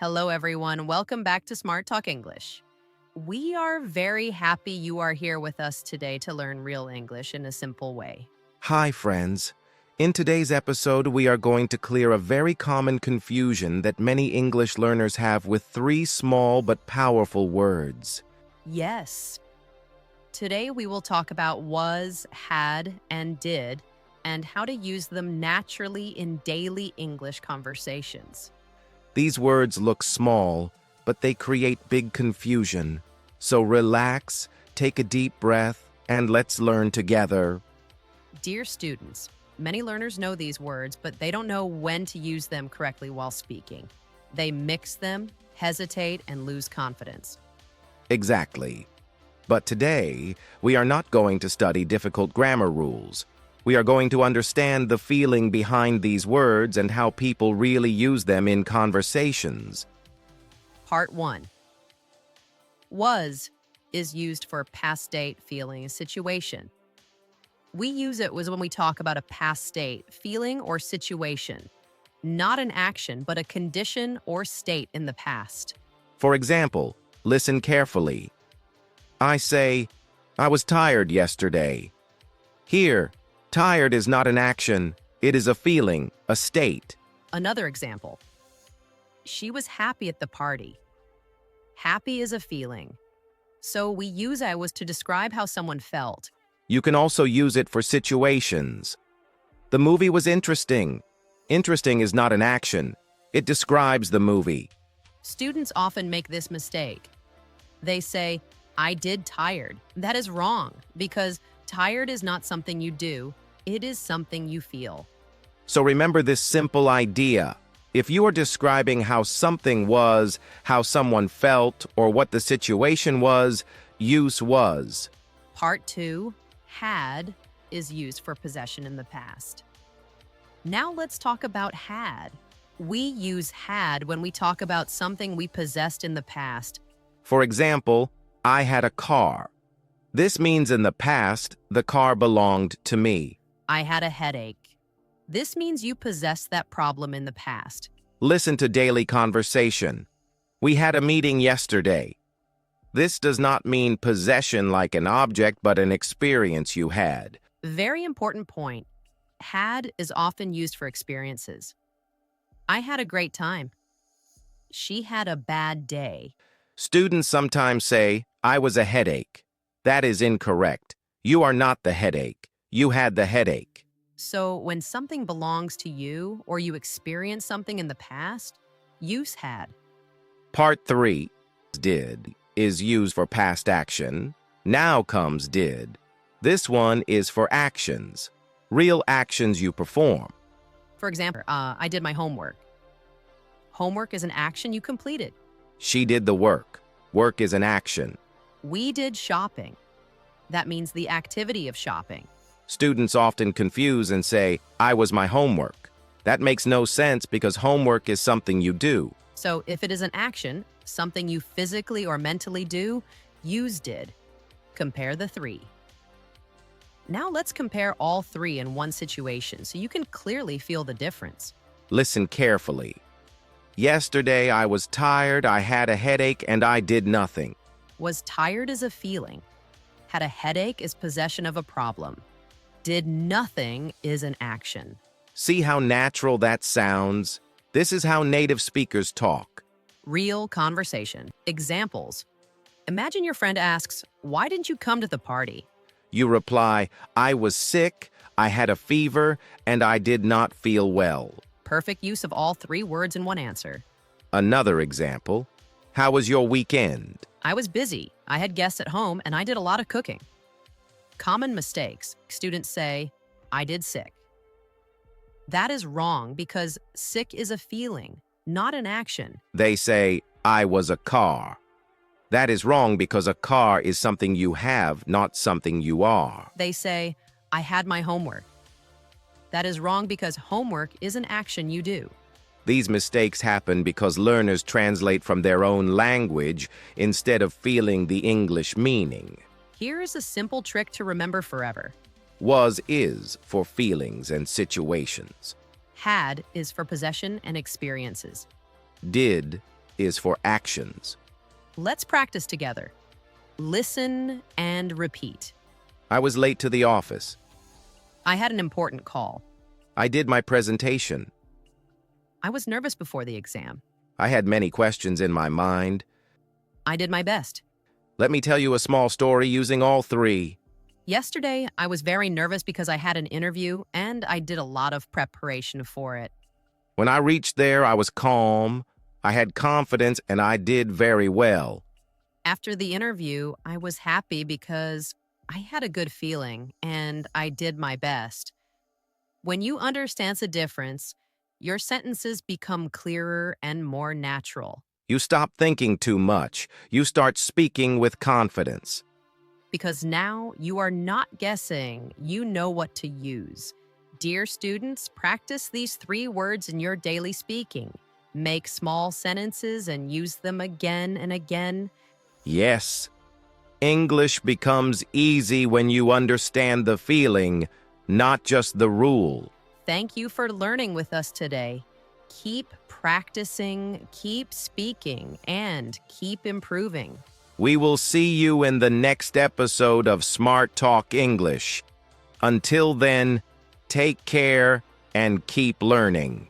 Hello, everyone. Welcome back to Smart Talk English. We are very happy you are here with us today to learn real English in a simple way. Hi, friends. In today's episode, we are going to clear a very common confusion that many English learners have with three small but powerful words. Yes. Today, we will talk about was, had, and did, and how to use them naturally in daily English conversations. These words look small, but they create big confusion. So relax, take a deep breath, and let's learn together. Dear students, many learners know these words, but they don't know when to use them correctly while speaking. They mix them, hesitate, and lose confidence. Exactly. But today, we are not going to study difficult grammar rules. We are going to understand the feeling behind these words and how people really use them in conversations. Part 1. Was is used for past state, feeling, and situation. We use it when we talk about a past state, feeling, or situation. Not an action, but a condition or state in the past. For example, listen carefully. I say, I was tired yesterday. Here, tired is not an action, it is a feeling, a state. Another example. She was happy at the party. Happy is a feeling. So we use I was to describe how someone felt. You can also use it for situations. The movie was interesting. Interesting is not an action, it describes the movie. Students often make this mistake. They say, I did tired. That is wrong, because tired is not something you do, it is something you feel. So remember this simple idea. If you are describing how something was, how someone felt, or what the situation was, use was. Part 2, had, is used for possession in the past. Now let's talk about had. We use had when we talk about something we possessed in the past. For example, I had a car. This means in the past, the car belonged to me. I had a headache. This means you possessed that problem in the past. Listen to daily conversation. We had a meeting yesterday. This does not mean possession like an object, but an experience you had. Very important point. Had is often used for experiences. I had a great time. She had a bad day. Students sometimes say, I was a headache. That is incorrect. You are not the headache. You had the headache. So when something belongs to you or you experienced something in the past, use had. Part 3, did, is used for past action. Now comes did. This one is for actions, real actions you perform. For example, I did my homework. Homework is an action you completed. She did the work. Work is an action. We did shopping. That means the activity of shopping. Students often confuse and say, I was my homework. That makes no sense because homework is something you do. So if it is an action, something you physically or mentally do, use did. Compare the three. Now let's compare all three in one situation so you can clearly feel the difference. Listen carefully. Yesterday I was tired, I had a headache, and I did nothing. Was tired is a feeling. Had a headache is possession of a problem. Did nothing is an action. See how natural that sounds? This is how native speakers talk. Real conversation. Examples. Imagine your friend asks, why didn't you come to the party? You reply, I was sick, I had a fever, and I did not feel well. Perfect use of all three words in one answer. Another example. How was your weekend? I was busy. I had guests at home and I did a lot of cooking. Common mistakes. Students say, I did sick. That is wrong because sick is a feeling, not an action. They say, I was a car. That is wrong because a car is something you have, not something you are. They say, I had my homework. That is wrong because homework is an action you do. These mistakes happen because learners translate from their own language instead of feeling the English meaning. Here is a simple trick to remember forever. Was is for feelings and situations. Had is for possession and experiences. Did is for actions. Let's practice together. Listen and repeat. I was late to the office. I had an important call. I did my presentation. I was nervous before the exam. I had many questions in my mind. I did my best. Let me tell you a small story using all three. Yesterday, I was very nervous because I had an interview and I did a lot of preparation for it. When I reached there, I was calm, I had confidence, and I did very well. After the interview, I was happy because I had a good feeling and I did my best. When you understand the difference, your sentences become clearer and more natural You stop thinking too much. You start speaking with confidence. because now you are not guessing, you know what to use. Dear students, practice these 3 words in your daily speaking. Make small sentences and use them again and again. Yes, English becomes easy when you understand the feeling, not just the rule. Thank you for learning with us today. Keep practicing, keep speaking, and keep improving. We will see you in the next episode of Smart Talk English. Until then, take care and keep learning.